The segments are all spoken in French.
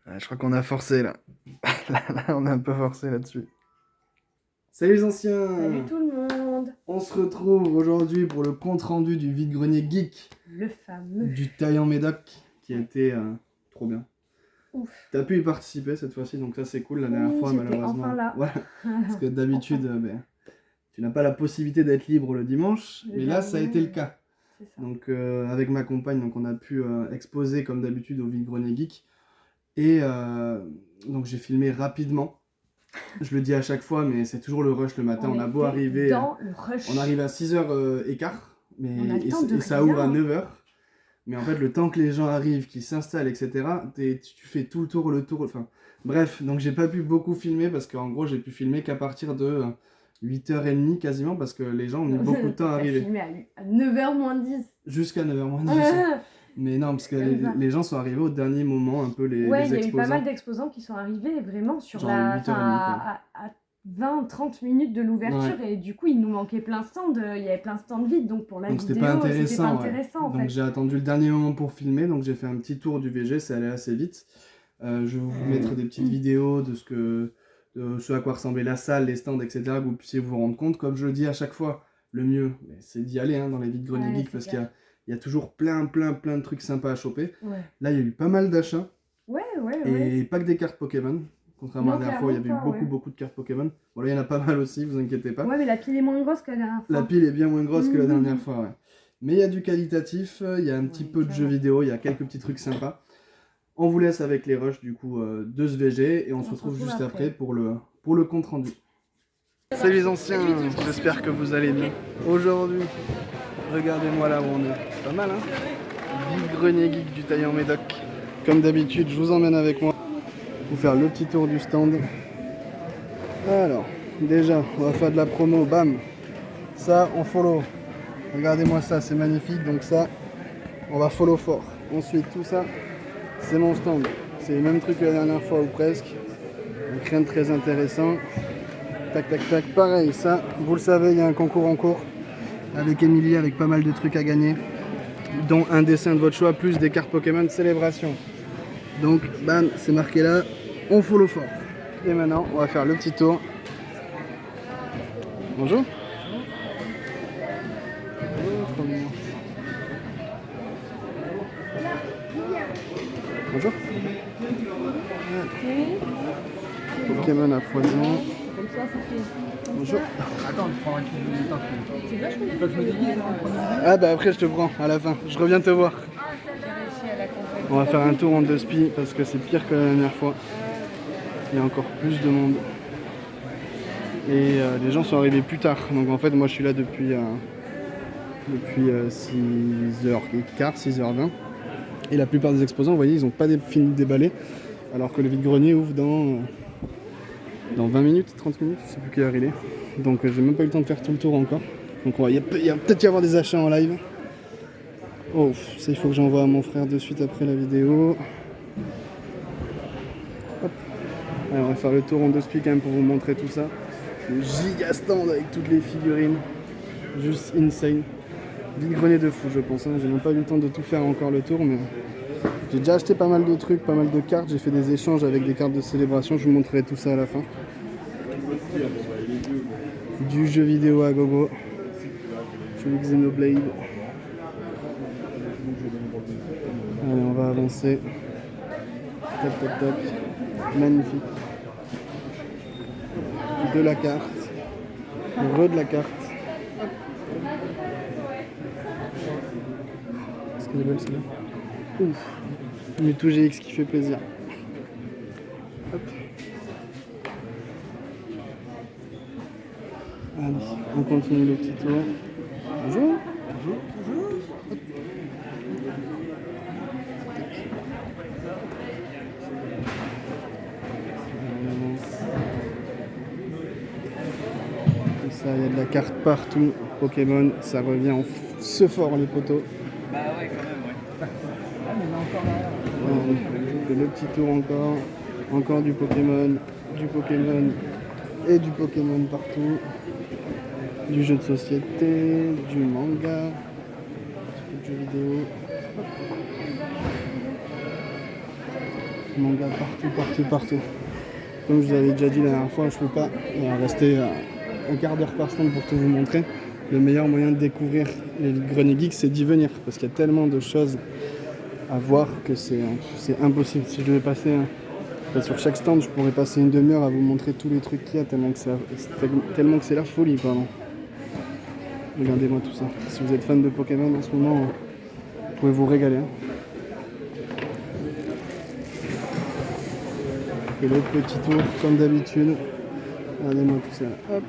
Ah, je crois qu'on a forcé là. Là, on a un peu forcé là-dessus. Salut les anciens! Salut tout le monde! On se retrouve aujourd'hui pour le compte rendu du vide-grenier geek. Le fameux. Du Taillant Médoc qui a été trop bien. Ouf. T'as pu y participer cette fois-ci, donc ça c'est cool. La dernière fois, malheureusement. Enfin là. Voilà. Parce que d'habitude, tu n'as pas la possibilité d'être libre le dimanche, mais là ça a été le cas. C'est ça. Donc avec ma compagne, donc, on a pu exposer comme d'habitude au vide-grenier geek. Et donc j'ai filmé rapidement. Je le dis à chaque fois, mais c'est toujours le rush le matin. On a beau arriver. Dans le rush. On arrive à 6h15, mais et ça ouvre à 9h. Mais en fait, le temps que les gens arrivent, qu'ils s'installent, etc., tu fais tout le tour. Enfin, bref, donc j'ai pas pu beaucoup filmer parce qu'en gros, j'ai pu filmer qu'à partir de 8h30 quasiment parce que les gens ont mis beaucoup de temps à arriver. Filmé à 9h moins 10. Jusqu'à 9h moins 10. Mais non, parce que les gens sont arrivés au dernier moment, un peu les exposants. Ouais, il y a eu pas mal d'exposants qui sont arrivés vraiment sur à 20-30 minutes de l'ouverture, ouais. Et du coup, il nous manquait plein de stands, il y avait plein de stands vides, donc pour la vidéo, c'était pas intéressant. En fait. Donc j'ai attendu le dernier moment pour filmer, donc j'ai fait un petit tour du VG, c'est allé assez vite. Je vais vous mettre des petites vidéos de ce à quoi ressemblait la salle, les stands, etc., que vous puissiez vous rendre compte. Comme je le dis à chaque fois, le mieux, c'est d'y aller dans les vide-greniers geeks, parce qu'il y a toujours plein de trucs sympas à choper. Ouais. Là, il y a eu pas mal d'achats. Et pas que des cartes Pokémon. Contrairement à la dernière fois, il y avait eu beaucoup de cartes Pokémon. Bon, là, il y en a pas mal aussi, vous inquiétez pas. Ouais, mais la pile est moins grosse que la dernière fois. La pile est bien moins grosse que la dernière fois, ouais. Mais il y a du qualitatif, il y a un petit peu de jeux vidéo, il y a quelques petits trucs sympas. On vous laisse avec les rushs, du coup, de ce VG, et on se retrouve juste après pour le compte rendu. Salut les anciens, j'espère que vous allez bien. Aujourd'hui, regardez-moi là où on est. C'est pas mal, hein? Vide-grenier geek du Taillant Médoc. Comme d'habitude, je vous emmène avec moi pour faire le petit tour du stand. Alors, déjà, on va faire de la promo, bam. Ça, on follow. Regardez-moi ça, c'est magnifique. Donc ça, on va follow fort. Ensuite, tout ça, c'est mon stand. C'est le même truc que la dernière fois ou presque. Donc rien de très intéressant. Tac, tac, tac. Pareil, ça, vous le savez, il y a un concours en cours avec Emilie, avec pas mal de trucs à gagner, dont un dessin de votre choix, plus des cartes Pokémon de célébration. Donc, bam, c'est marqué là, on follow fort. Et maintenant, on va faire le petit tour. Bonjour. Bonjour. Pokémon à foison. Bonjour. Attends, je prends un petit peu de temps. Ah bah après je te prends à la fin, je reviens te voir. On va faire un tour en 2 spi parce que c'est pire que la dernière fois. Il y a encore plus de monde. Et les gens sont arrivés plus tard. Donc en fait moi je suis là depuis 6h15, 6h20. Et la plupart des exposants, vous voyez, ils n'ont pas fini de déballer. Alors que le vide-grenier ouvre dans 20 minutes, 30 minutes, je sais plus quelle heure il est. Donc j'ai même pas eu le temps de faire tout le tour encore. Donc il va peut-être y avoir des achats en live. Oh, ça il faut que j'envoie à mon frère de suite après la vidéo. Hop. Allez, on va faire le tour en 2 spi quand même pour vous montrer tout ça. Le giga stand avec toutes les figurines. Juste insane. Vide-grenier de fou je pense. J'ai même pas eu le temps de tout faire encore le tour, mais j'ai déjà acheté pas mal de trucs, pas mal de cartes. J'ai fait des échanges avec des cartes de célébration. Je vous montrerai tout ça à la fin. Du jeu vidéo à gogo. Joli Xenoblade. Allez, on va avancer. Tac, tac, tac. Magnifique. De la carte. De la carte. Est-ce qu'elle est belle celle-là? Ouf. Mewtwo GX qui fait plaisir. Hop. Allez, on continue le petit tour. Bonjour. Bonjour. Bonjour. Hop. Et ça, il y a de la carte partout. Pokémon, ça revient en ce fort les poteaux. Bah ouais, quand même, ouais. Ah, mais il est encore là. Je fais le petit tour encore. Encore du Pokémon et du Pokémon partout. Du jeu de société, du manga, un petit peu de jeux vidéo. Manga partout. Comme je vous avais déjà dit la dernière fois, je peux pas rester un quart d'heure par stand pour tout vous montrer. Le meilleur moyen de découvrir les greniers geeks, c'est d'y venir, parce qu'il y a tellement de choses à voir que c'est impossible. Si je devais passer sur chaque stand, je pourrais passer une demi-heure à vous montrer tous les trucs qu'il y a, tellement que c'est la folie, pardon. Regardez-moi tout ça. Si vous êtes fan de Pokémon en ce moment, vous pouvez vous régaler. Et le petit tour, comme d'habitude. Regardez-moi tout ça. Hop.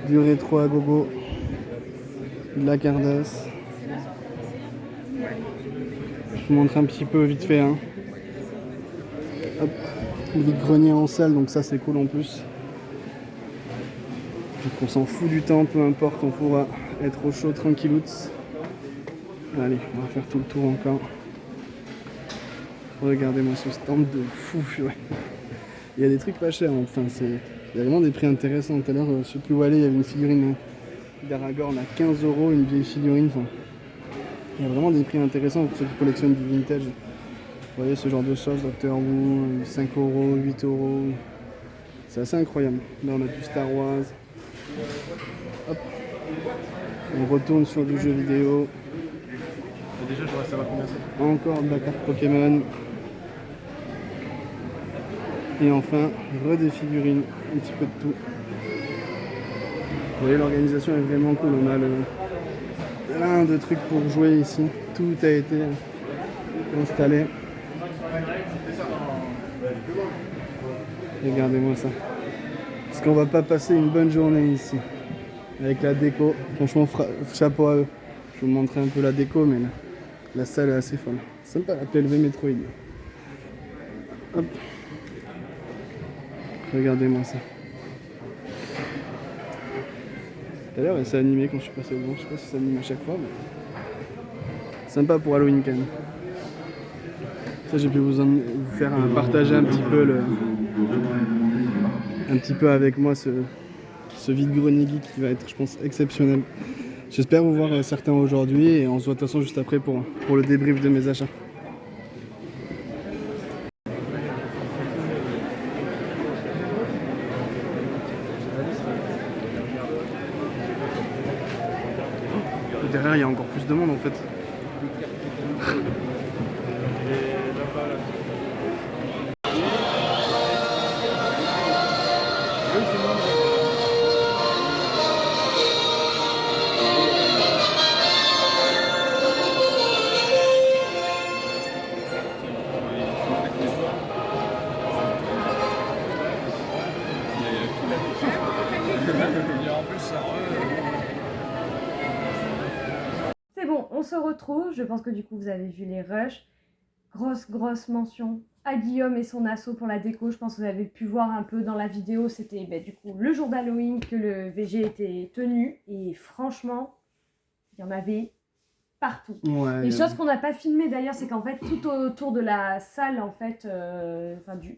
Du rétro à gogo. De la Cardass. Je vous montre un petit peu vite fait. Hop. Vide-grenier en salle, donc ça c'est cool en plus. Donc on s'en fout du temps, peu importe, on pourra être au chaud tranquillouts. Allez, on va faire tout le tour encore. Regardez-moi ce stand de fou, ouais. Il y a des trucs pas chers, enfin il y a vraiment des prix intéressants. Tout à l'heure, je sais plus où aller, il y avait une figurine d'Aragorn à 15 €, une vieille figurine. Enfin, il y a vraiment des prix intéressants pour ceux qui collectionnent du vintage. Vous voyez ce genre de choses, Doctor Who, 5 €, 8 €. C'est assez incroyable. Là on a du Star Wars. Hop. On retourne sur du jeu vidéo. Et déjà, je voudrais savoir combien c'est. Encore de la carte Pokémon. Et enfin, des figurines, un petit peu de tout. Vous voyez, l'organisation est vraiment cool. On a plein de trucs pour jouer ici. Tout a été installé. Regardez-moi ça. Est-ce qu'on va pas passer une bonne journée ici avec la déco? Franchement, chapeau à eux. Je vais vous montrer un peu la déco, mais la salle est assez folle. Sympa la PLV Metroid. Hop. Regardez-moi ça. Tout à l'heure, elle s'est animée quand je suis passé devant. Je sais pas si ça anime à chaque fois, mais sympa pour Halloween quand même. Ça, j'ai pu vous faire partager un petit peu avec moi ce vide-grenier geek qui va être, je pense, exceptionnel. J'espère vous voir certains aujourd'hui et on se voit de toute façon juste après pour le débrief de mes achats. Derrière, il y a encore plus de monde en fait. C'est bon, on se retrouve. Je pense que du coup vous avez vu les rushs. Grosse mention à Guillaume et son asso pour la déco. Je pense que vous avez pu voir un peu dans la vidéo. C'était du coup le jour d'Halloween que le VG était tenu. Et franchement, il y en avait partout. Ouais, les choses qu'on n'a pas filmées d'ailleurs, c'est qu'en fait tout autour de la salle, en fait,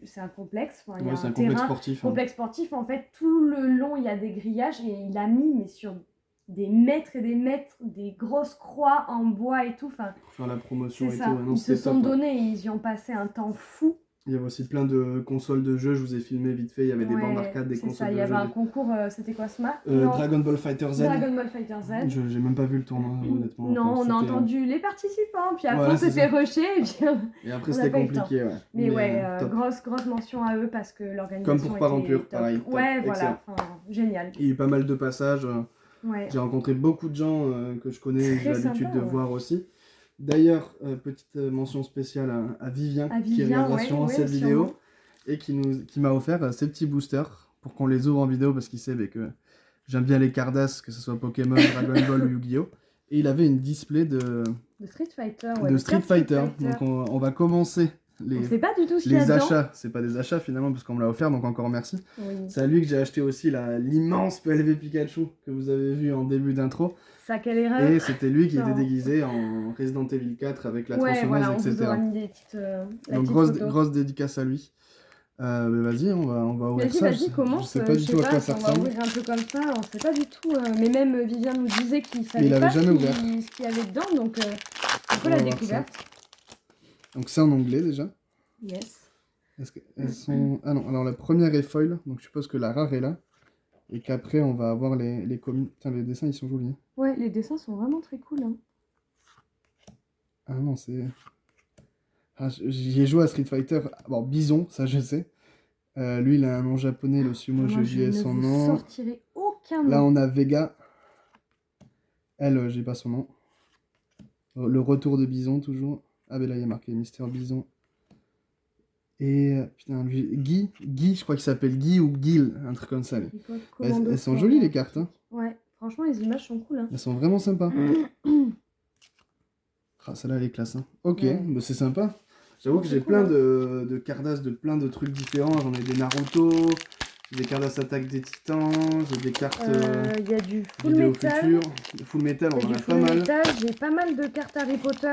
c'est un complexe. Il y a c'est un terrain, complexe sportif. En fait, tout le long il y a des grillages et il a mis mais sur des mètres et des mètres, des grosses croix en bois et tout. Enfin, pour faire la promotion et ça. tout. Ouais, non, ils se sont top, donnés, ils y ont passé un temps fou. Il y avait aussi plein de consoles de jeux, je vous ai filmé vite fait, il y avait des bandes d'arcade, des consoles de jeux. Il y avait un concours, c'était quoi ce match? Dragon Ball Fighter Z. Dragon Ball Fighter Z. J'ai même pas vu le tournoi, honnêtement. Non, enfin, on a entendu les participants, puis après on s'est fait rusher, et après c'était compliqué, ouais. Mais ouais, grosse mention à eux parce que l'organisation comme pour Parampure, pareil. Ouais, voilà, génial. Il y a eu pas mal de passages. Ouais. J'ai rencontré beaucoup de gens que je connais, j'ai l'habitude de voir aussi. D'ailleurs, petite mention spéciale à Vivien, qui regardera sûrement cette vidéo et qui m'a offert ces petits boosters pour qu'on les ouvre en vidéo parce qu'il sait que j'aime bien les Cardass, que ce soit Pokémon, Dragon Ball ou Yu-Gi-Oh! Et il avait une display de Street Fighter. De Street Fighter. Donc on va commencer on sait pas du tout ce qu'il y a dedans. achats. C'est pas des achats finalement parce qu'on me l'a offert, donc encore merci. Oui. C'est à lui que j'ai acheté aussi l'immense PLV Pikachu que vous avez vu en début d'intro. Sacré l'erreur. Et c'était lui qui était déguisé en Resident Evil 4 avec la tronçonneuse, on etc. vous aura mis des petites, donc grosse dédicace à lui. Mais vas-y, on va ouvrir ça. Vas-y, commence. Je sais pas du tout à quoi ça ressemble. On va ouvrir un peu comme ça, on sait pas du tout. Mais même Vivien nous disait qu'il savait pas ce qu'il y avait dedans, donc un peu la découverte. Ça. Donc c'est en anglais déjà. Yes. Est-ce qu'elles sont... Ah non, alors la première est foil, donc je suppose que la rare est là. Et qu'après, on va avoir les communes. Putain, les dessins, ils sont jolis. Ouais, les dessins sont vraiment très cool. Hein. Ah non, c'est... Ah, j'y ai joué à Street Fighter. Bon, Bison, ça je sais. Lui, il a un nom japonais, le sumo, j'ai oublié son nom. Je ne sortirai aucun nom. Là, on a Vega. Elle, j'ai pas son nom. Le retour de Bison, toujours. Ah, ben là, il y a marqué Mister Bison. Et, putain, lui, Guy, je crois qu'il s'appelle Guy ou Gil, un truc comme ça. Elles sont jolies, les cartes. Hein. Ouais, franchement, les images sont cool. Hein. Elles sont vraiment sympas. Ah, celle-là, elle est classe. Hein. Ok, Ouais. bah, c'est sympa. J'avoue que j'ai plein de Cardass de plein de trucs différents. J'en ai des Naruto, j'ai des Cardass Attaque des Titans, j'ai des cartes Il y a du Full vidéo Metal. futur. Full Metal, on en a pas mal. J'ai pas mal de cartes Harry Potter.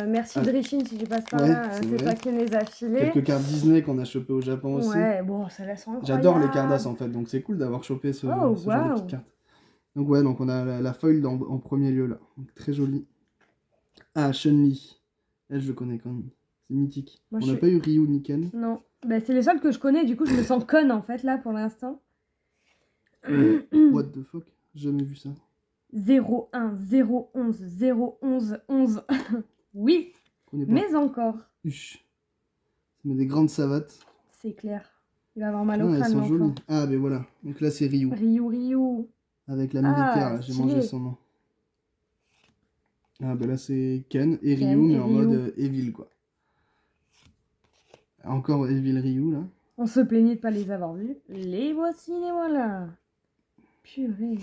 Merci Drichin si je passe par Ouais, là. c'est C'est vrai. pas qui les a filés. Quelques cartes Disney qu'on a chopées au Japon aussi. Ouais, bon, ça laisse incroyable. J'adore les Cardass en fait, donc c'est cool d'avoir chopé ce genre de petites cartes. Donc ouais, donc on a la foil en premier lieu là. Donc, très jolie. Ah, Chun-Li. Elle, je le connais quand même. C'est mythique. Moi, on n'a pas eu Ryu ni Ken. Non, bah, c'est les seuls que je connais, du coup je me sens conne en fait là pour l'instant. What the fuck? Jamais vu ça. 01, 011, 011, 11. Oui, mais encore. Huch. Ça met des grandes savates. C'est clair. Il va avoir mal au Ah, elles crâne. sont jolies. Ah, ben voilà. Donc là, c'est Ryu. Ryu. Avec la militaire, là, j'ai stylé. mangé son nom. Ah, ben là, c'est Ken et Ken Ryu, mais et en Ryu. mode Evil, quoi. Encore Evil Ryu, là. On se plaignait de pas les avoir vus. Les voici, les voilà. Purée.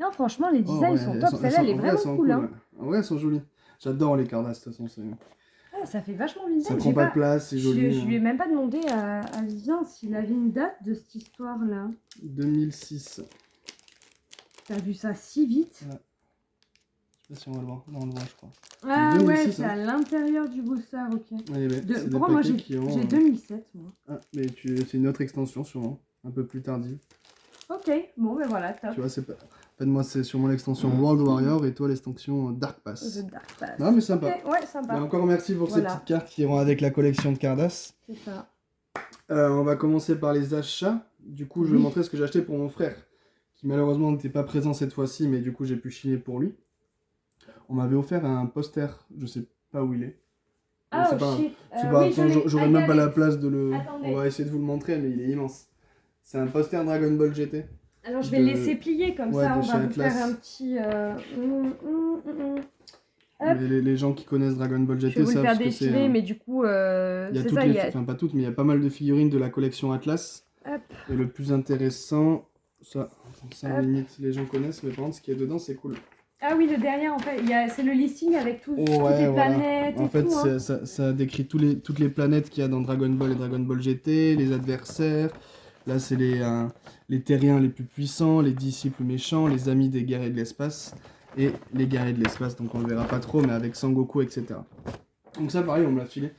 Non, franchement, les designs sont top. Celle-là, elle est vraiment cool. Hein. En vrai, elles sont jolies. J'adore les Cardass, de toute façon. Ah, ça fait vachement vintage. Ça prend pas de place, c'est joli. Je lui ai même pas demandé à Vivien s'il avait une date de cette histoire-là. 2006. T'as vu ça si vite? Ouais. Je sais pas si on va le voir. Non, on le voit, je crois. Ah 2006, ouais, c'est hein. à l'intérieur du booster, ok. Ouais, Pour moi, j'ai 2007, moi. Ah, mais c'est une autre extension, sûrement. Un peu plus tardive. Ok, bon, ben voilà, top. Tu vois, c'est pas... En fait, moi, c'est sûrement l'extension World Warrior et toi, l'extension Dark Pass. The Dark Pass. Non, mais sympa. Okay, ouais, sympa. Mais encore merci pour ces petites cartes qui iront avec la collection de Cardass. C'est ça. On va commencer par les achats. Du coup, je vais montrer ce que j'ai acheté pour mon frère, qui malheureusement n'était pas présent cette fois-ci, mais du coup, j'ai pu chiner pour lui. On m'avait offert un poster, je sais pas où il est. Ah, c'est pas, shit. oui, j'aurais même pas la place de le... Attendez. On va essayer de vous le montrer, mais il est immense. C'est un poster Dragon Ball GT. Alors, je vais le laisser plier comme ça, on va vous faire un petit... Les gens qui connaissent Dragon Ball GT savent ce que c'est. Je vais vous le faire défiler, mais du coup, il y a toutes les... Enfin, pas toutes, mais il y a pas mal de figurines de la collection Atlas. Hop. Et le plus intéressant, ça limite, les gens connaissent, mais par contre, ce qui est dedans, c'est cool. Ah oui, le derrière, en fait, c'est le listing avec toutes les planètes en fait, tout, hein. ça décrit toutes les planètes qu'il y a dans Dragon Ball et Dragon Ball GT, les adversaires. Là, c'est les terriens les plus puissants, les disciples méchants, les amis des guerriers de l'espace et les guerriers de l'espace. Donc, on le verra pas trop, mais avec Sangoku, etc. Donc ça, pareil, on me l'a filé.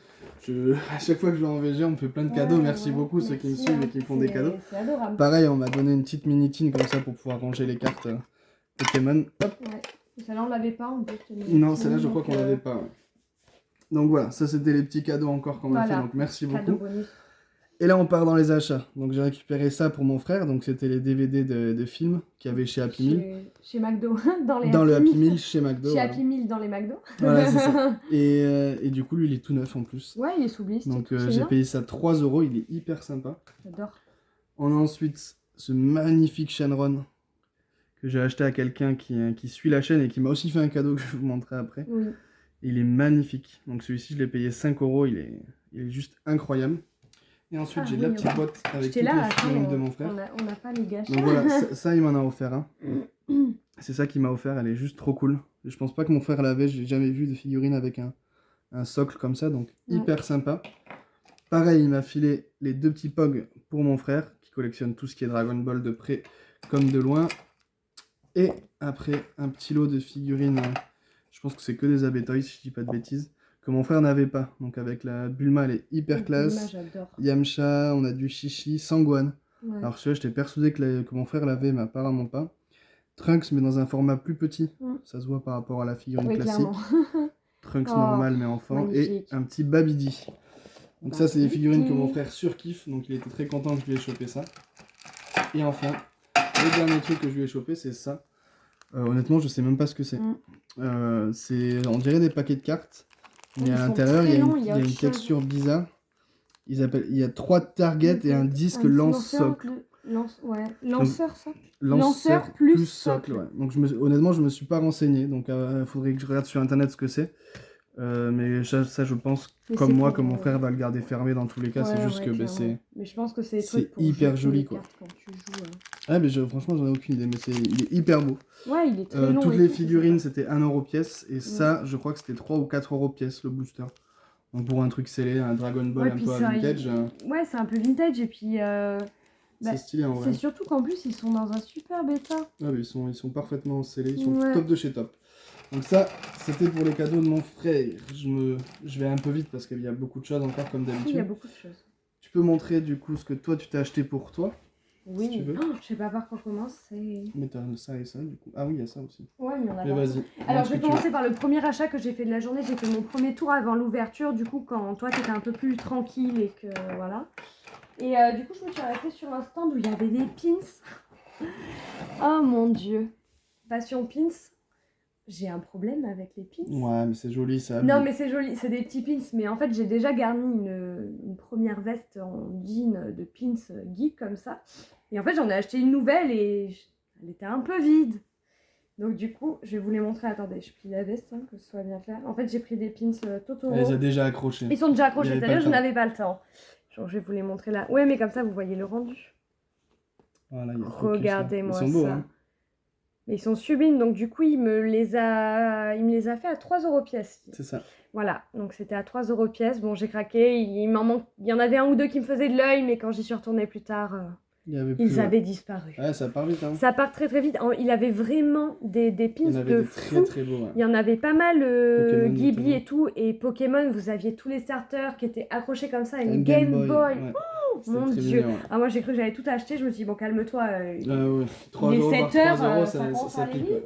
À chaque fois que je vais en VG, on me fait plein de cadeaux. Merci beaucoup ceux qui me suivent et qui me font des cadeaux. C'est adorable. Pareil, on m'a donné une petite mini-tine comme ça pour pouvoir ranger les cartes Pokémon. Hop. Ouais. Celle-là, on l'avait pas en plus. Non, celle-là, je crois qu'on l'avait pas. Ouais. Donc voilà, ça c'était les petits cadeaux encore qu'on m'a fait. Donc merci beaucoup. Bonus. Et là, on part dans les achats. Donc j'ai récupéré ça pour mon frère. Donc c'était les DVD de films qu'il y avait chez Happy Meal. Chez McDo. Dans le Happy Meal chez McDo. Chez Happy Meal dans les McDo. Voilà, c'est ça. Et du coup, lui, il est tout neuf en plus. Ouais, il est sous liste. Donc j'ai payé ça 3 €. Il est hyper sympa. J'adore. On a ensuite ce magnifique Shenron que j'ai acheté à quelqu'un qui suit la chaîne et qui m'a aussi fait un cadeau que je vais vous montrer après. Oui. Il est magnifique. Donc celui-ci, je l'ai payé 5 €. Il est juste incroyable. Et ensuite, j'ai la petite boîte avec toutes les figurines de mon frère. On n'a pas les gâchettes. Donc voilà, ça il m'en a offert un. C'est ça qu'il m'a offert, elle est juste trop cool. Je pense pas que mon frère l'avait, j'ai jamais vu de figurine avec un socle comme ça, donc hyper sympa. Pareil, il m'a filé les 2 petits Pog pour mon frère, qui collectionne tout ce qui est Dragon Ball de près comme de loin. Et après, un petit lot de figurines, je pense que c'est que des Abetoys, si je dis pas de bêtises, que mon frère n'avait pas. Donc avec la Bulma, elle est hyper classe. Yamcha, on a du Shishi, Sangwan. Ouais. Alors celui-là, j'étais persuadé que mon frère l'avait, mais apparemment pas. Trunks, mais dans un format plus petit. Ça se voit par rapport à la figurine classique. Trunks normal, mais enfant. Magnifique. Et un petit Babidi. Donc ça, c'est des figurines que mon frère surkiffe, donc il était très content que je lui ai chopé ça. Et enfin, le dernier truc que je lui ai chopé, c'est ça. Honnêtement, je sais même pas ce que c'est. On dirait des paquets de cartes, mais à l'intérieur, il y a une texture bizarre. Il y a 3 targets et un disque lance-socle. Lanceur, ça. Lanceur plus socle, ouais. Donc honnêtement, je me suis pas renseigné, donc il faudrait que je regarde sur internet ce que c'est. Mais ça, je pense, comme moi, comme mon frère va le garder fermé dans tous les cas, c'est juste que c'est. Mais je pense que c'est des trucs pour hyper joli, quoi. Quand tu joues, Ah, mais franchement, j'en ai aucune idée, mais il est hyper beau. Ouais, il est très long. Toutes les figurines, c'était 1 euro pièce, et ça, je crois que c'était 3 ou 4 euros pièce, le booster. Donc pour un truc scellé, un Dragon Ball un peu à vintage. Ouais, c'est un peu vintage, et puis. C'est stylé en vrai. C'est surtout qu'en plus, ils sont dans un super bêta. Ah, mais ils sont parfaitement scellés, ils sont top de chez top. Donc ça, c'était pour les cadeaux de mon frère. Je vais un peu vite parce qu'il y a beaucoup de choses encore comme d'habitude. Il y a beaucoup de choses. Tu peux montrer du coup ce que toi tu t'es acheté pour toi? Oui, si tu veux. Je sais pas par quoi commencer. Mais t'as ça et ça du coup. Ah oui, il y a ça aussi. Ouais, il y en a. Mais vas-y. Alors je vais commencer par le premier achat que j'ai fait de la journée. J'ai fait mon premier tour avant l'ouverture, du coup quand toi t'étais un peu plus tranquille et que voilà. Et du coup je me suis arrêtée sur un stand où il y avait des pins. Oh mon dieu. Passion pins. J'ai un problème avec les pins. Ouais, mais c'est joli ça. Non, mais c'est joli, c'est des petits pins. Mais en fait, j'ai déjà garni une première veste en jean de pins geek comme ça. Et en fait, j'en ai acheté une nouvelle et elle était un peu vide. Donc du coup, je vais vous les montrer. Attendez, je plie la veste, que ce soit bien clair. En fait, j'ai pris des pins Totoro. Elle les a déjà accrochés. Ils sont déjà accrochés, c'est-à-dire je n'avais pas le temps. Genre, je vais vous les montrer là. Ouais, mais comme ça, vous voyez le rendu. Voilà, regardez-moi ça. Ils sont beaux, hein. Ils sont sublimes, donc du coup, il me les a fait à 3 euros pièce. C'est ça. Voilà, donc c'était à 3 euros pièce. Bon, j'ai craqué, il y en avait un ou deux qui me faisaient de l'œil, mais quand j'y suis retournée plus tard, ils avaient disparu. Ouais, ça part vite, hein. Ça part très très vite. Il avait vraiment des pins il y en avait de des fou. très très beaux. Ouais. Il y en avait pas mal, Ghibli notamment. et tout, et Pokémon, vous aviez tous les starters qui étaient accrochés comme ça, une Game Game Boy. Ouais. Oh, mon Dieu. Mignon, ouais. Ah, moi j'ai cru que j'allais tout acheter, je me suis dit, bon, calme-toi. Ouais. 3 euros par 7 3 euros, ça pique. vite.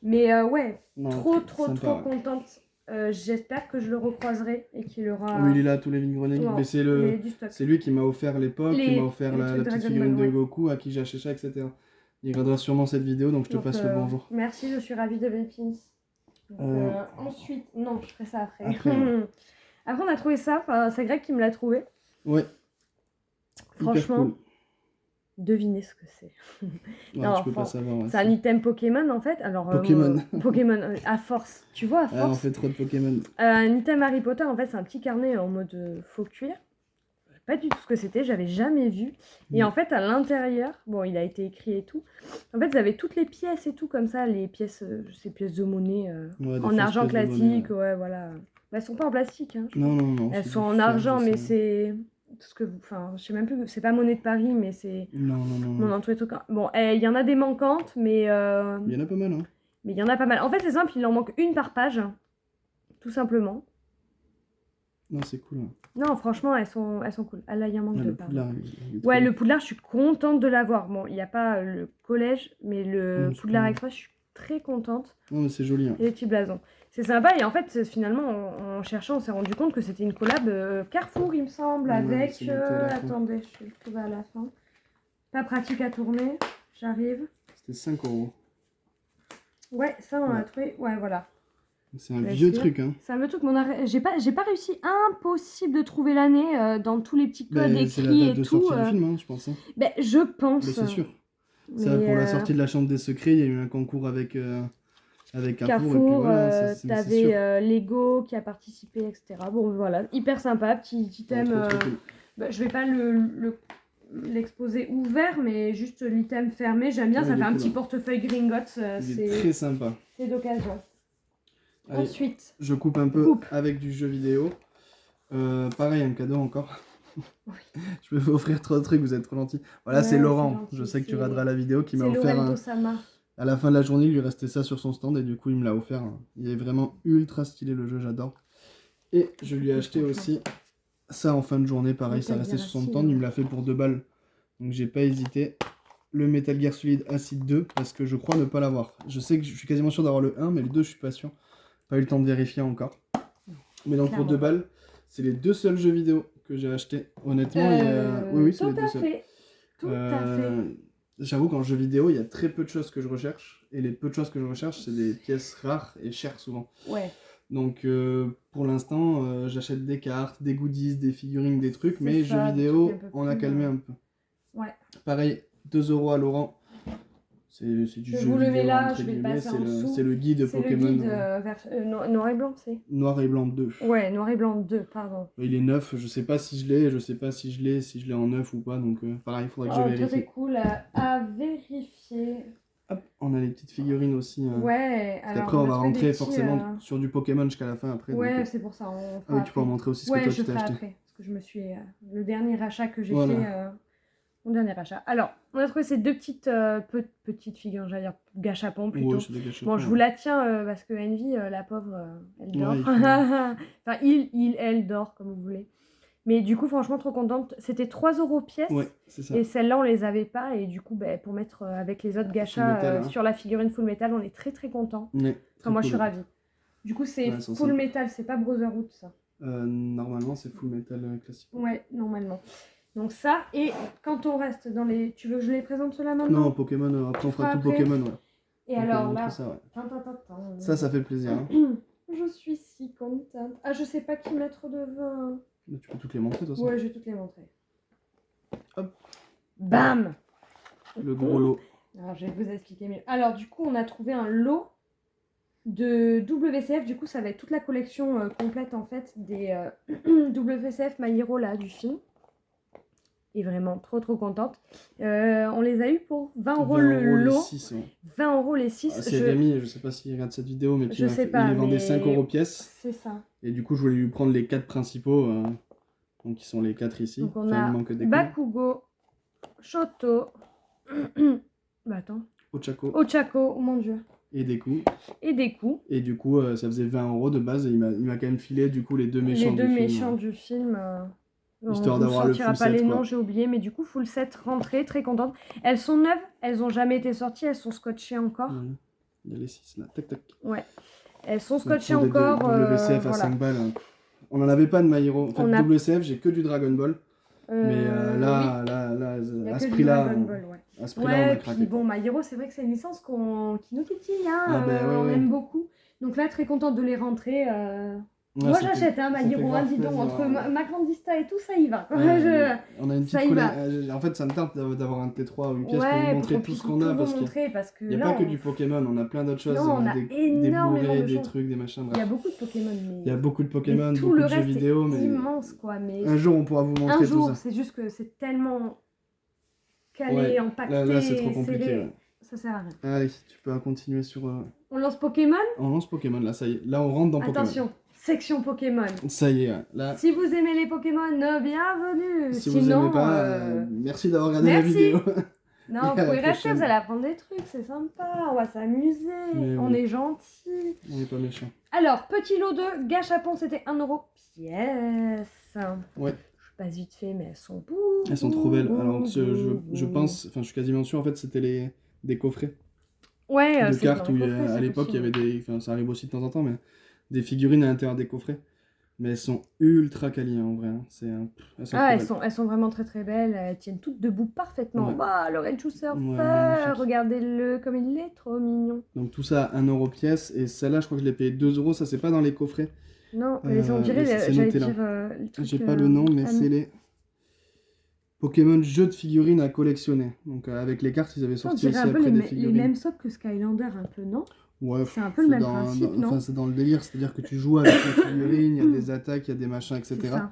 Mais ouais, Non, trop sympa, contente. J'espère que je le recroiserai et qu'il aura. Oui, il est là, tous les vide-greniers. Ouais, mais c'est lui qui m'a offert l'époque, qui m'a offert la petite figurine de Goku, à qui j'ai acheté ça, etc. Il regardera sûrement cette vidéo, donc je te passe le bonjour. Merci, je suis ravie de mes pins. Ensuite, non, je ferai ça après. Après, on a trouvé ça, c'est Greg qui me l'a trouvé. Ouais. Franchement, cool. Devinez ce que c'est. Non, tu peux pas savoir. Ouais, c'est un item Pokémon en fait. Alors, Pokémon, à force. Tu vois, à force. Ah, on fait trop de Pokémon. Un item Harry Potter, en fait, c'est un petit carnet en mode faux cuir. Pas du tout ce que c'était, j'avais jamais vu. Et en fait, à l'intérieur, bon, il a été écrit et tout. En fait, vous avez toutes les pièces et tout, comme ça, les pièces, ces pièces de monnaie en argent classique, ouais, voilà. Bah, elles sont pas en plastique, hein. Non. Elles sont en argent, mais c'est. Parce que, enfin, je sais même plus, c'est pas monnaie de Paris, mais c'est. Non. Dans tous les trucs. Bon, il y en a des manquantes, mais. Il y en a pas mal, hein. Mais il y en a pas mal. En fait, c'est simple, il en manque une par page, tout simplement. Non, c'est cool. Hein. Non, franchement, elles sont cool. Ah, là, il y en manque deux. Ouais, le Poudlard, je suis contente de l'avoir. Bon, il n'y a pas le collège, mais le Poudlard Express, je suis très contente. Non, mais c'est joli. Hein. Et les petits blasons. C'est sympa. Et en fait, finalement, en cherchant, on s'est rendu compte que c'était une collab Carrefour, il me semble, avec... attendez, je vais trouver à la fin. Pas pratique à tourner. J'arrive. C'était 5 euros. Ouais, ça, on l'a trouvé. Ouais, voilà. C'est un vieux truc, hein. C'est un vieux truc, mais j'ai pas réussi, impossible de trouver l'année dans tous les petits codes écrits c'est la date et de tout. sortie du film, hein, je pense. Hein. Je pense. Mais c'est sûr. Ça, pour la sortie de la Chambre des Secrets, il y a eu un concours avec Carrefour. Et puis voilà, t'avais Lego qui a participé, etc. Bon, voilà, hyper sympa, petit item. Cool. Je vais pas l'exposer ouvert, mais juste l'item fermé. J'aime bien, ça fait un petit portefeuille Gringotts. C'est très sympa. C'est d'occasion. Allez, ensuite, je coupe un peu avec du jeu vidéo. Pareil, un cadeau encore. Oui. Je vais vous offrir 3 trucs, vous êtes trop gentil. Voilà, c'est Laurent. Je sais que tu regarderas la vidéo qui m'a offert à la fin de la journée, il lui restait ça sur son stand et du coup, il me l'a offert. Il est vraiment ultra stylé le jeu, j'adore. Et je lui ai acheté aussi ça en fin de journée, pareil, ça restait sur son stand, il me l'a fait pour 2 balles. Donc j'ai pas hésité. Le Metal Gear Solid Acid 2 parce que je crois ne pas l'avoir. Je sais que je suis quasiment sûr d'avoir le 1, mais le 2, je suis pas sûr. Pas eu le temps de vérifier encore. Mais donc pour 2 balles, c'est les 2 seuls jeux vidéo que j'ai acheté. Honnêtement, il y a... oui, c'est les Tout deux à seuls. fait. Tout à fait. J'avoue qu'en jeu vidéo, il y a très peu de choses que je recherche. Et les peu de choses que je recherche, c'est des pièces rares et chères souvent. Ouais. Donc pour l'instant, j'achète des cartes, des goodies, des figurines, des trucs. C'est Mais ça, jeux des vidéo, trucs un peu on a plus, calmé un peu. Ouais. Pareil, 2 € à Laurent. C'est du Je jeu vous le vidéo, mets là, entre je vais le guillemets. passer en dessous. C'est le guide C'est Pokémon. le guide noir et blanc, c'est Noir et blanc 2. Ouais, noir et blanc 2, pardon. Il est neuf, je sais pas si je l'ai, si je l'ai en neuf ou pas, donc pareil, il faudrait que je Oh, très vérifie. cool à vérifier. Hop, on a les petites figurines aussi. Ouais, Parce alors qu'après, on va trouvé des rentrer petits, forcément sur du Pokémon jusqu'à la fin après. Ouais, donc, c'est pour ça, on fera ah oui, tu peux en après. montrer aussi ce que Ouais, toi je tu t'es ferai acheté. après, parce que je me suis... le dernier achat que j'ai Voilà. fait... mon dernier achat. Alors, on a trouvé ces deux petites, petites figurines, j'allais dire gâchapons plutôt. Ouais, c'est des gâchettes. Bon, je vous la tiens parce que Envy, la pauvre, elle dort. Ouais, Enfin, elle dort, comme vous voulez. Mais du coup, franchement, trop contente. C'était 3 € pièce. Ouais, c'est ça. Et celle-là, on les avait pas. Et du coup, pour mettre avec les autres gachas Metal, hein. sur la figurine Full Metal, on est très très content. Ouais, Enfin, moi, cool. je suis ravie. Du coup, c'est Ouais, elles sont Full sympas. Metal, c'est pas Brotherhood, ça. Normalement, c'est Full Metal classique. Ouais, normalement. Donc ça, et quand on reste dans les... Tu veux que je les présente ceux-là maintenant? Non, Pokémon, après on fera tout Après. Pokémon, ouais. Et On peut alors montrer là... ça, ouais. Tin. Ça fait plaisir. Hein. Je suis si contente. Ah, je sais pas qui mettre devant. Mais tu peux toutes les montrer, de toute façon. Ouais, je vais toutes les montrer. Hop. Bam! Le gros lot. Alors, je vais vous expliquer mieux. Alors, du coup, on a trouvé un lot de WCF. Du coup, ça va être toute la collection complète, en fait, des WCF My Hero, là, du film. Et vraiment trop contente. On les a eu pour 20 € le lot. Les 6, ouais. 20 € les 6. C'est Rémi, je sais pas s'il regarde cette vidéo, mais Je sais pas, il les vendait mais... 5 € pièce. C'est ça. Et du coup, je voulais lui prendre les 4 principaux, donc qui sont les 4 ici. Donc on Enfin, il a manque des Bakugo, Shoto, bah attends, Ochako Ochako, oh mon dieu, et Deku. et Deku. Et du coup, ça faisait 20 € de base et il m'a quand même filé du coup les deux méchants Les deux du film. méchants du film. Histoire on ne d'avoir le sortira full pas set, les quoi. noms, j'ai oublié, mais du coup, full set rentrée, très contente. Elles sont neuves, elles ont jamais été sorties, elles sont scotchées encore. Il y a les 6 là, tac tac. Ouais, elles sont Donc, scotchées ce sont des encore. WCF à voilà. 5 balles. Hein. On n'en avait pas de My Hero. En fait, WCF, j'ai que du Dragon Ball. Mais là, oui. à ce prix-là, Ouais. à ce prix-là, on a craqué. Puis bon, My Hero, c'est vrai que c'est une licence qui nous titille, hein. Ah, ben, on ouais. aime beaucoup. Donc là, très contente de les rentrer. Ouais, Moi, ça j'achète, fait- hein, ça My fait Hero, grave dis donc, plaisir, entre ouais. Macandista et tout, ça y va. Ouais, on a une ça petite y va. collection. En fait, ça me tente d'avoir un T3 ou une pièce Ouais, pour vous montrer qu'on tout puisse ce qu'on a. tout Parce vous qu'il montrer, parce que n'y a là, pas que du Pokémon, on a plein d'autres choses. Non, on a des énormément Blu-ray, de des choses. trucs, des machins. Il y a Bref. beaucoup de Pokémon, mais... Il y a beaucoup de Pokémon, mais tout beaucoup le de jeux reste vidéo. est Mais immense, quoi. Mais un jour, on pourra vous montrer un tout jour, ça. c'est juste que c'est tellement calé, Ouais, empaqueté, là, c'est trop compliqué. serré. Ouais. Ça sert à rien. Allez, tu peux continuer sur. On lance Pokémon. On lance Pokémon, là, ça y est. Là, on rentre dans Pokémon. Attention, section Pokémon. Ça y est, ouais. Là, Si vous aimez les Pokémon, bienvenue. si Sinon, vous aimez pas, merci d'avoir regardé merci. la vidéo. non, à vous la pouvez rester, prochaine. vous allez apprendre des trucs, c'est sympa, on va s'amuser, Mais on oui. est gentils. On n'est pas méchant. Alors, petit lot de gâchapons, c'était 1 € pièce. Ouais. Je passe vite fait, mais elles sont beaux. Elles sont trop belles. Alors, je pense, enfin, je suis quasiment sûr, en fait, c'était des coffrets Ouais, de c'est cartes dans où les coffrets, à c'est l'époque, il y possible. avait des. Enfin, ça arrive aussi de temps en temps, mais des figurines à l'intérieur des coffrets. Mais elles sont ultra quali, hein, en vrai. Hein. Elles sont Ah, trop belles. elles sont vraiment très belles, elles tiennent toutes debout parfaitement. Ouais. Bah, le Raichu Surfer, magnifique. regardez-le comme il est, trop mignon. Donc, tout ça à 1 € pièce. Et celle-là, je crois que je l'ai payé 2 €. Ça, c'est pas dans les coffrets. Non, mais on dirait, mais c'est j'allais noté là. dire le truc, J'ai pas le nom, mais c'est les Pokémon jeux de figurines à collectionner. Donc avec les cartes, ils avaient on sorti aussi dirait un peu après des les figurines. mêmes sortes que Skylander, un peu, non? Ouais, C'est un peu le même principe, non? Enfin, c'est dans le délire, c'est-à-dire que tu joues avec les figurines, il y a des attaques, il y a des machins, etc. C'est ça.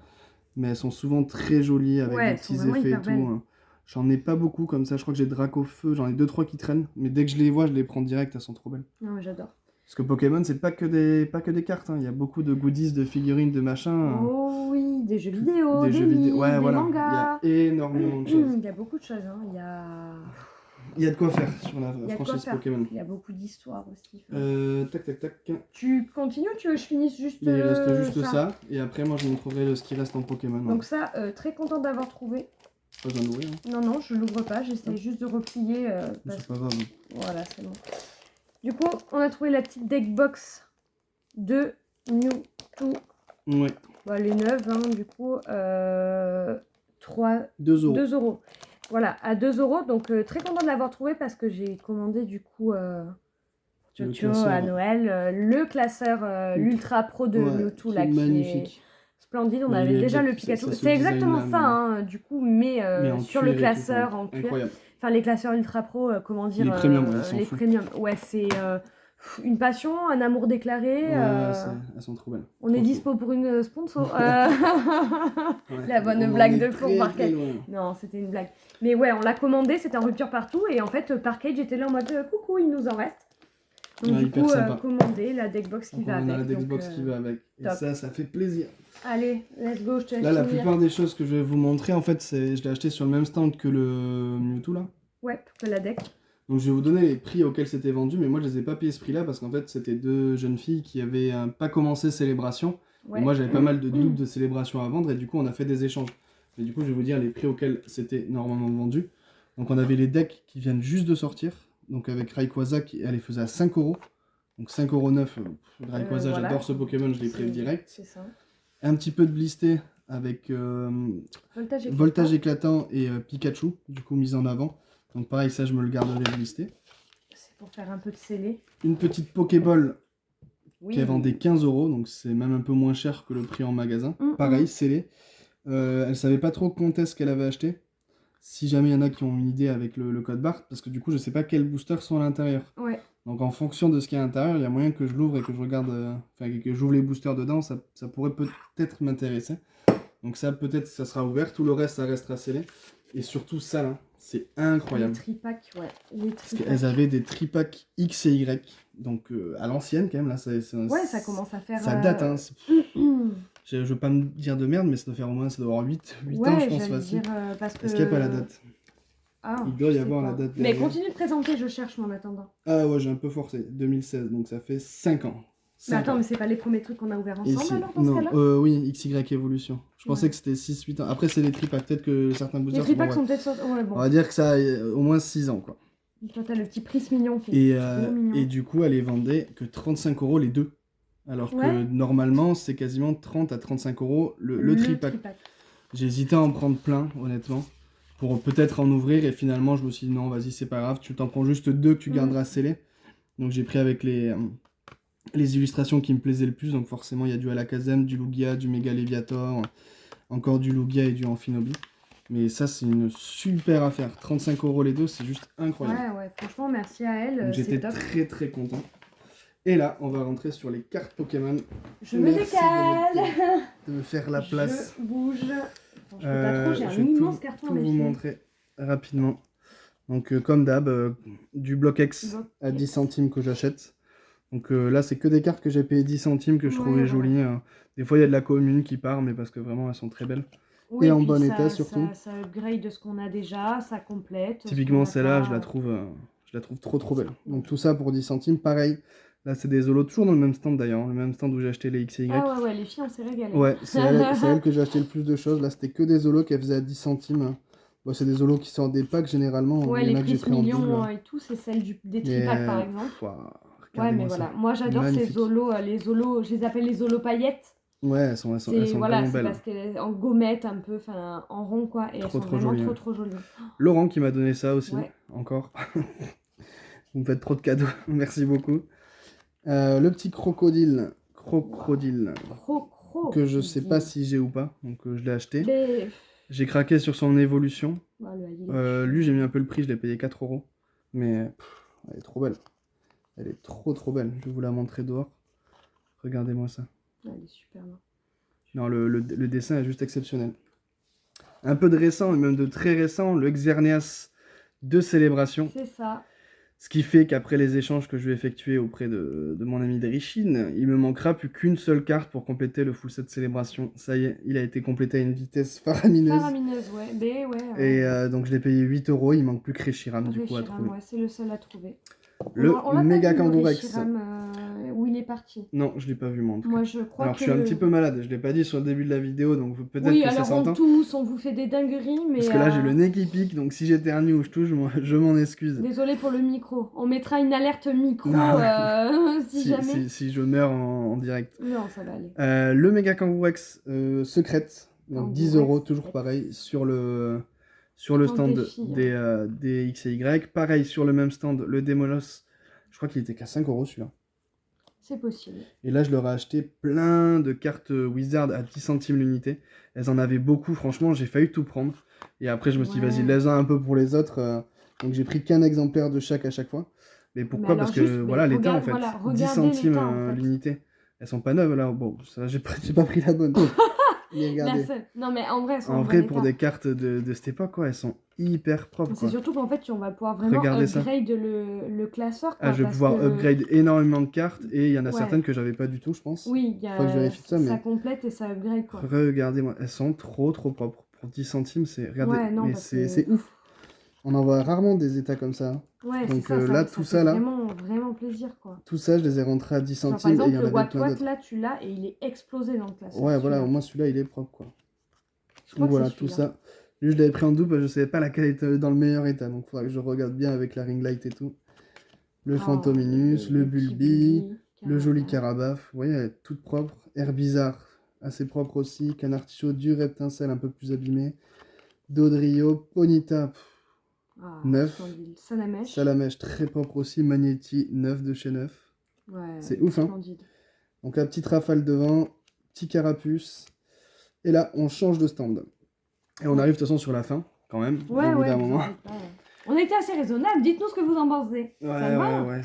Mais elles sont souvent très jolies avec Ouais, des elles sont petits vraiment effets et hyper tout. belles. Hein. J'en ai pas beaucoup comme ça, je crois que j'ai Dracofeu, j'en ai 2-3 qui traînent. Mais dès que je les vois, je les prends direct, elles sont trop belles. Non, mais j'adore. Parce que Pokémon, c'est pas que des cartes, hein. Il y a beaucoup de goodies, de figurines, de machins. Oh oui, des jeux vidéo, des jeux vidéo. Ouais, des voilà. mangas. Il y a énormément de choses. Il y a beaucoup de choses, hein. Il y a de quoi faire sur la Il y a de quoi franchise faire. Pokémon. Il y a beaucoup d'histoires aussi. Tac. Tu continues ou tu veux que je finisse juste Il reste juste ça. Et après, moi, je vous montrerai ce qui reste en Pokémon. Donc ça, très contente d'avoir trouvé. Pas besoin d'ouvrir. Hein. Non, je l'ouvre pas, j'essaie juste de replier. Mais Parce... c'est pas grave. Voilà, c'est bon. Du coup, on a trouvé la petite deck box de Mewtwo. Ouais. Bah, les neuves, hein, du coup, 2 euros. 2 euros. Voilà, à 2 euros. Donc, très content de l'avoir trouvé parce que j'ai commandé, du coup, Jojo à Noël, le classeur, l'Ultra Pro de Mewtwo, là, qui magnifique. est splendide. On avait déjà le Pikachu. C'est exactement ça, hein, du coup, mais sur le classeur en cuir. Incroyable. Enfin, les classeurs Ultra Pro, comment dire, les premium, les premium. Ouais, c'est une passion, un amour déclaré. Elles sont trop belles. On est dispo pour une sponsor. La bonne blague de fond, Parkage. Non, c'était une blague. Mais ouais, on l'a commandé, c'était en rupture partout. Et en fait, Parkage était là en mode coucou, il nous en reste. Donc, du coup, commandé la deckbox qui va avec. On a la deckbox qui va avec. Et ça fait plaisir. Allez, let's go, je te laisse. Là, la plupart des choses que je vais vous montrer, en fait, je l'ai acheté sur le même stand que le Mewtwo là. Ouais, que la deck. Donc je vais vous donner les prix auxquels c'était vendu, mais moi je les ai pas payés ce prix-là parce qu'en fait c'était 2 jeunes filles qui avaient pas commencé Célébration. Ouais. Et moi j'avais pas mal de doubles de Célébration à vendre et du coup on a fait des échanges. Et du coup je vais vous dire les prix auxquels c'était normalement vendu. Donc on avait les decks qui viennent juste de sortir. Donc avec Rayquaza, elle les faisait à 5 euros. Donc 5,9 €. Rayquaza, voilà. J'adore ce Pokémon, je l'ai pris direct. C'est ça. Un petit peu de blisté avec Voltage éclatant et Pikachu, du coup mis en avant. Donc pareil, ça je me le garderai blisté. C'est pour faire un peu de scellé. Une petite Pokéball qui a vendu 15 €, donc c'est même un peu moins cher que le prix en magasin. Pareil, scellé. Elle savait pas trop quand est-ce qu'elle avait acheté. Si jamais il y en a qui ont une idée avec le code BART, parce que du coup je sais pas quels boosters sont à l'intérieur. Ouais. Donc en fonction de ce qu'il y a à l'intérieur, il y a moyen que je l'ouvre et que je regarde, que j'ouvre les boosters dedans, ça pourrait peut-être m'intéresser. Donc ça peut-être ça sera ouvert, tout le reste ça restera scellé. Et surtout ça là, c'est incroyable. Les tripacks, ouais. Parce qu'elles avaient des tripacks X et Y, donc à l'ancienne quand même là. Ouais, ça commence à faire... Ça date, hein. Je veux pas me dire de merde, mais ça doit faire au moins, ça doit avoir 8 ans je pense facile. Est-ce qu'il n'y a pas la date? Il doit y avoir la date. Mais continue de présenter, je cherche en attendant. Ah ouais, j'ai un peu forcé. 2016, donc ça fait 5 ans. Mais attends, mais c'est pas les premiers trucs qu'on a ouverts ensemble alors dans ce cas-là? Oui, XY Evolution. Je pensais que c'était 6-8 ans. Après, c'est les tripacks. Peut-être que certains boosters. Les tripacks sont peut-être sortis. Ouais, bon. On va dire que ça a au moins 6 ans, quoi. Toi, t'as le petit Pris mignon qui est mignon. Et du coup, elle les vendait que 35 € les deux. Alors que normalement, c'est quasiment 30 à 35 € le tripack. J'ai hésité à en prendre plein, honnêtement, pour peut-être en ouvrir. Et finalement, je me suis dit non, vas-y, c'est pas grave. Tu t'en prends juste 2 que tu garderas scellés. Donc j'ai pris avec les illustrations qui me plaisaient le plus. Donc forcément, il y a du Alakazam, du Lugia, du Mega Léviator, encore du Lugia et du Amphinobi. Mais ça, c'est une super affaire. 35 € les deux, c'est juste incroyable. Ouais, franchement, merci à elle. J'étais très très content. Et là, on va rentrer sur les cartes Pokémon. Je me décale de me faire la place. Je bouge. Attends, je peux pas trop, j'ai un immense carton à vous montrer rapidement. Donc, comme d'hab, du bloc X à 10 centimes que j'achète. Donc là, c'est que des cartes que j'ai payé 10 centimes que je trouvais jolies. Des fois, il y a de la commune qui part, mais parce que vraiment, elles sont très belles. Oui, et en bon état, surtout. Ça upgrade de ce qu'on a déjà, ça complète. Typiquement, celle-là, je la trouve trop belle. Donc tout ça pour 10 centimes, pareil. Là, c'est des Zolos, toujours dans le même stand d'ailleurs, le même stand où j'ai acheté les X et Y. Ah ouais, les filles, on s'est régalé. Ouais, c'est elle que j'ai acheté le plus de choses. Là, c'était que des Zolos qu'elle faisait à 10 centimes. Bon, c'est des Zolos qui sortent des packs généralement. Ouais, les Pris millions et tout, c'est celle des tripacks par exemple. Ouais, mais voilà, moi j'adore ces Zolos, les Zolos, je les appelle les Zolos paillettes. Ouais, elles sont vraiment belles. Parce qu'elles en gommette un peu, en rond quoi, et elles sont vraiment trop jolies. Laurent qui m'a donné ça aussi, encore. Vous me faites trop de cadeaux, merci beaucoup. Le petit crocodile, que je sais pas si j'ai ou pas, donc je l'ai acheté. J'ai craqué sur son évolution. Lui, j'ai mis un peu le prix, je l'ai payé 4 €. Mais elle est trop belle. Elle est trop belle. Je vais vous la montrer dehors. Regardez-moi ça. Elle est super bien. Non, le dessin est juste exceptionnel. Un peu de récent, et même de très récent, le Xerneas de Célébration. C'est ça. Ce qui fait qu'après les échanges que je vais effectuer auprès de mon ami Drichin, il me manquera plus qu'une seule carte pour compléter le full set Célébration. Ça y est, il a été complété à une vitesse faramineuse. Et donc je l'ai payé 8 €, il manque plus que Reshiram du coup à trouver. Ouais, c'est le seul à trouver. Le Méga Kangourex. où il est parti. Non, je l'ai pas vu moi en tout cas. Moi, je crois Alors que... je suis un petit peu malade, je l'ai pas dit sur le début de la vidéo, donc peut-être Oui, que ça alors s'entend. on tousse, on vous fait des dingueries, mais... Parce que là j'ai le nez qui pique, donc si j'éternue ou je touche, je m'en excuse. Désolée pour le micro. On mettra une alerte micro Non. si jamais. Si je meurs en direct. Non, ça va aller. Le méga Kangourex secrète, donc Kangourex 10 €, toujours secrète. pareil, sur le stand des filles, des X et Y. Pareil, sur le même stand, le Demolos, je crois qu'il était qu'à 5 € celui-là. C'est possible. Et là, je leur ai acheté plein de cartes Wizard à 10 centimes l'unité. Elles en avaient beaucoup, franchement, j'ai failli tout prendre. Et après, je me suis dit, vas-y, laisse-en un peu pour les autres. Donc, j'ai pris qu'un exemplaire de chaque à chaque fois. Mais pourquoi? Parce que, voilà, l'état, en fait. 10 centimes l'unité. Elles sont pas neuves, là. Bon, ça, j'ai pas pris la bonne. Mais regardez. Non, mais en vrai, elles sont en vrai, pour des cartes de cette époque, quoi, elles sont hyper propres. C'est surtout qu'en fait, on va pouvoir vraiment Regardez upgrade le classeur. Quoi, je vais pouvoir upgrade énormément de cartes et il y en a certaines que j'avais pas du tout, je pense. Oui, il y a... Faut que je vérifie ça, mais... complète et ça upgrade, quoi. Regardez-moi, elles sont trop propres. Pour 10 centimes, c'est... Regardez, mais c'est que... ouf. On en voit rarement des états comme ça. Ouais, donc ça, là, tout ça, là... Vraiment plaisir, quoi. Tout ça, je les ai rentrés à 10 centimes. Par exemple, et il y en le avait plein Watt d'autres. là, tu l'as et il est explosé dans le classeur. Ouais, voilà, au moins celui-là, il est propre, quoi. Donc voilà, tout ça. Lui, je l'avais pris en double, je savais pas laquelle était dans le meilleur état. Donc, il faudra que je regarde bien avec la ring light et tout. Le Fantominus, le Bulbi, le joli Carabaf. Vous voyez, elle est toute propre. Herbizarre, assez propre aussi. Canartichaud, du Reptincelle, un peu plus abîmé. Dodrio, Ponyta, neuf. Salamèche, très propre aussi. Magnéti, 9 de chez 9. Ouais, c'est ouf, hein. Donc, la petite rafale devant, petit carapuce. Et là, on change de stand. Et on arrive de toute façon sur la fin, quand même, au bout d'un moment. On a été assez raisonnable, dites-nous ce que vous en pensez. Ouais,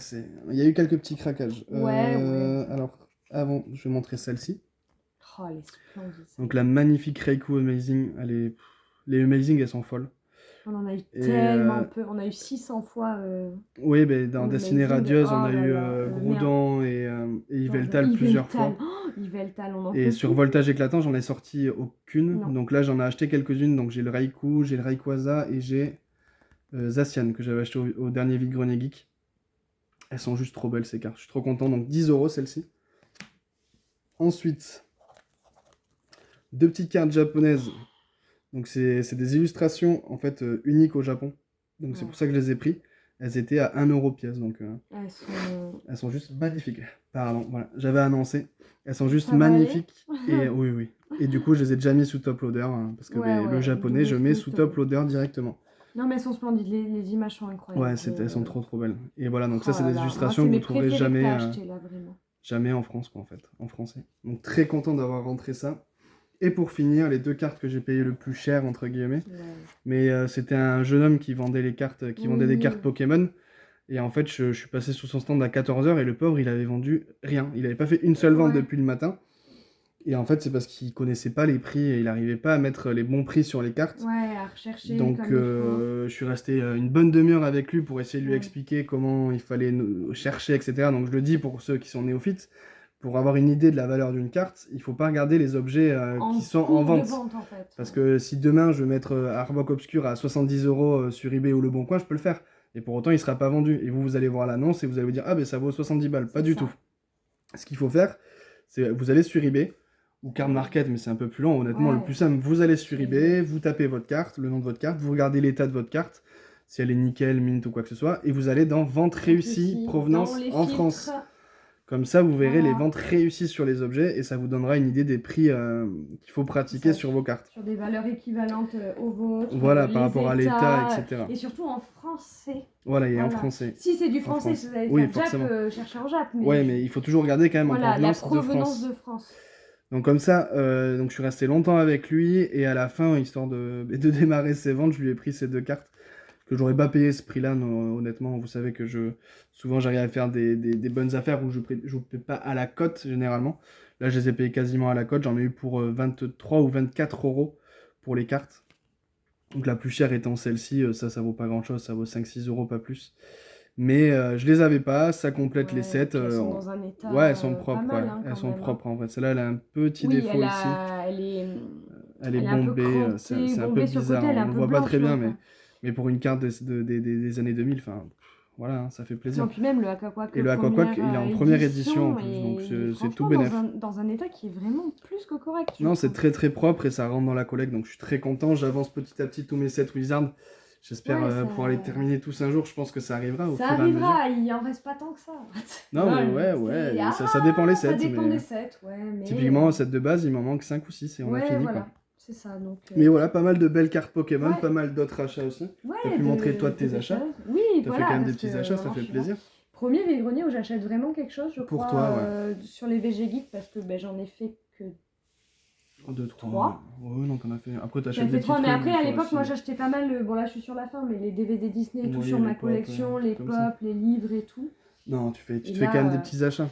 il y a eu quelques petits craquages. Alors, avant, je vais montrer celle-ci. Oh, elle est splendide. Donc la magnifique Reiku Amazing, les Amazing, elles sont folles. On en a eu tellement peu, on a eu 600 fois... Oui, mais dans Destinée Radieuse, on a eu Groudon et Yveltal plusieurs fois. Oh, Yveltal, on en Et sur Voltage Éclatant, j'en ai sorti aucune. Non. Donc là, j'en ai acheté quelques-unes. Donc j'ai le Raikou, j'ai le Rayquaza et j'ai Zacian que j'avais acheté au dernier vide-grenier geek. Elles sont juste trop belles ces cartes. Je suis trop content. Donc 10 € celle-ci. Ensuite, deux petites cartes japonaises. Donc c'est des illustrations en fait uniques au Japon. Donc c'est pour ça que je les ai pris. Elles étaient à 1 € pièce. Donc elles sont juste magnifiques. Pardon, voilà, j'avais annoncé. Elles sont juste magnifiques. Et oui. Et du coup, je les ai déjà mis sous top loader. Hein, parce que le japonais, je mets sous top loader directement. Non, mais elles sont splendides. Les images sont incroyables. Ouais, elles sont trop belles. Et voilà, donc ça, c'est des illustrations que vous ne trouverez jamais, jamais en France, quoi, en fait, en français. Donc très content d'avoir rentré ça. Et pour finir, les deux cartes que j'ai payées le plus cher, entre guillemets. Mais c'était un jeune homme qui vendait les cartes, qui vendait des cartes Pokémon. Et en fait, je suis passé sous son stand à 14 h et le pauvre, il avait vendu rien. Il n'avait pas fait une seule vente depuis le matin. Et en fait, c'est parce qu'il connaissait pas les prix et il n'arrivait pas à mettre les bons prix sur les cartes. Ouais, à rechercher. Donc, je suis resté une bonne demi-heure avec lui pour essayer de lui expliquer comment il fallait chercher, etc. Donc, je le dis pour ceux qui sont néophytes. Pour avoir une idée de la valeur d'une carte, il faut pas regarder les objets qui sont en vente. En fait. Parce que si demain je veux mettre Arbok Obscur à 70 € sur eBay ou Le Bon Coin, je peux le faire. Et pour autant, il sera pas vendu. Et vous allez voir l'annonce et vous allez vous dire ah ben ça vaut 70 balles. Pas du tout. Ce qu'il faut faire, c'est vous allez sur eBay ou Card Market, mais c'est un peu plus long. Honnêtement, le plus simple, vous allez sur eBay, vous tapez votre carte, le nom de votre carte, vous regardez l'état de votre carte, si elle est nickel, mint ou quoi que ce soit, et vous allez dans Vente réussie, provenance en France. Comme ça, vous verrez les ventes réussies sur les objets et ça vous donnera une idée des prix qu'il faut pratiquer sur vos cartes. Sur des valeurs équivalentes aux vôtres. Voilà, par rapport à l'état, etc. Et surtout en français. Voilà, et en français. Si c'est du français, si vous avez chercher en Jap. Ouais, mais il faut toujours regarder quand même en provenance de France. Donc comme ça, donc je suis resté longtemps avec lui et à la fin, histoire de démarrer ses ventes, je lui ai pris ces deux cartes. Que j'aurais pas payé ce prix-là, honnêtement. Vous savez que souvent j'arrive à faire des bonnes affaires où je ne paie pas à la cote, généralement. Là, je les ai payés quasiment à la cote. J'en ai eu pour 23 ou 24 € pour les cartes. Donc la plus chère étant celle-ci, ça vaut pas grand-chose. Ça vaut 5-6 €, pas plus. Mais je les avais pas, ça complète les sets. Elles sont dans un état elles sont propres. Mal, hein, elles sont propres, en vrai. Celle-là, elle a un petit défaut ici. Elle est bombée. C'est un peu bizarre. On ne voit pas très bien, mais pour une carte des années 2000, voilà, hein, ça fait plaisir. Non, puis même le Aquaquack. Et le Aquaquack, il est en première édition en plus, donc c'est tout bénef. Dans un état qui est vraiment plus que correct. Non, c'est très très propre et ça rentre dans la collecte, donc je suis très content. J'avance petit à petit tous mes sets Wizard. J'espère pouvoir les terminer tous un jour. Je pense que ça arrivera au fur et à mesure. Ça arrivera, il en reste pas tant que ça. Non, mais ouais, ça dépend les sets. Ça dépend mais... des sets, ouais. Mais... Typiquement, set de base, il m'en manque 5 ou 6 et on a fini. Voilà. Quoi. C'est ça, donc... Mais voilà, pas mal de belles cartes Pokémon, pas mal d'autres achats aussi. Ouais, t'as pu montrer toi de tes achats. Oui, t'as fait quand même des petits achats, ça fait plaisir. Premier vide-grenier où j'achète vraiment quelque chose, je crois, toi, sur les VG Geeks, parce que j'en ai fait que 2, 3. Ouais, non, t'en as fait. Après, t'achètes des petits 3, mais après, à l'époque, aussi. moi, j'achetais pas mal. Bon, là, je suis sur la fin, mais les DVD Disney, tout sur ma collection, les pop, les livres et tout. Non, tu fais quand même des petits achats.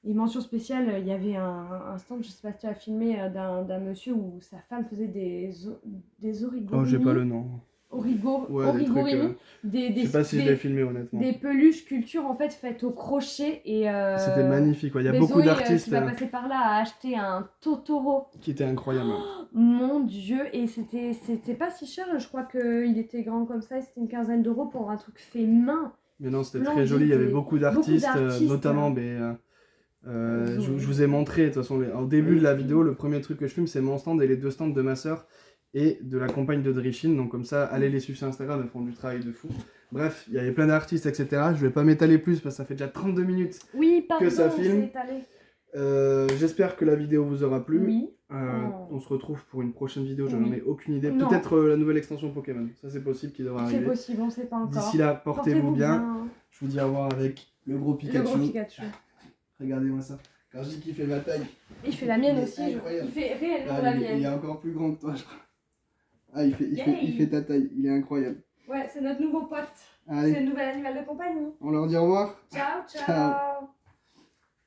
Et mention spéciale, il y avait un stand, je sais pas si tu as filmé, d'un monsieur où sa femme faisait des origami. Oh, j'ai pas le nom. Origami. Je sais pas si je l'ai filmé honnêtement. Des peluches culture en fait faites au crochet et c'était magnifique, il y a beaucoup d'artistes. qui va passer par là a acheté un Totoro qui était incroyable. Oh, mon dieu, et c'était pas si cher, je crois qu'il était grand comme ça, c'était une quinzaine d'euros pour un truc fait main. Mais non, c'était très joli, il y avait beaucoup d'artistes, notamment je vous ai montré de toute façon au début de la vidéo, le premier truc que je filme c'est mon stand et les 2 stands de ma soeur et de la compagne de Drichin, donc comme ça allez les suivre sur Instagram, elles font du travail de fou. Bref, il y avait plein d'artistes etc. Je vais pas m'étaler plus parce que ça fait déjà 32 minutes que ça filme. J'espère que la vidéo vous aura plu. Oui. On se retrouve pour une prochaine vidéo, je n'en ai aucune idée. Peut-être la nouvelle extension Pokémon, ça c'est possible qui devra arriver. C'est possible, on sait pas encore. D'ici là, portez-vous bien. Je vous dis au revoir avec le gros Pikachu. Regardez-moi ça. Quand je dis qu'il fait ma taille. Il fait la mienne aussi. Il fait réellement la mienne. Il est encore plus grand que toi, je crois. Ah, il fait ta taille. Il est incroyable. Ouais, c'est notre nouveau pote. C'est le nouvel animal de compagnie. On leur dit au revoir. Ciao, ciao.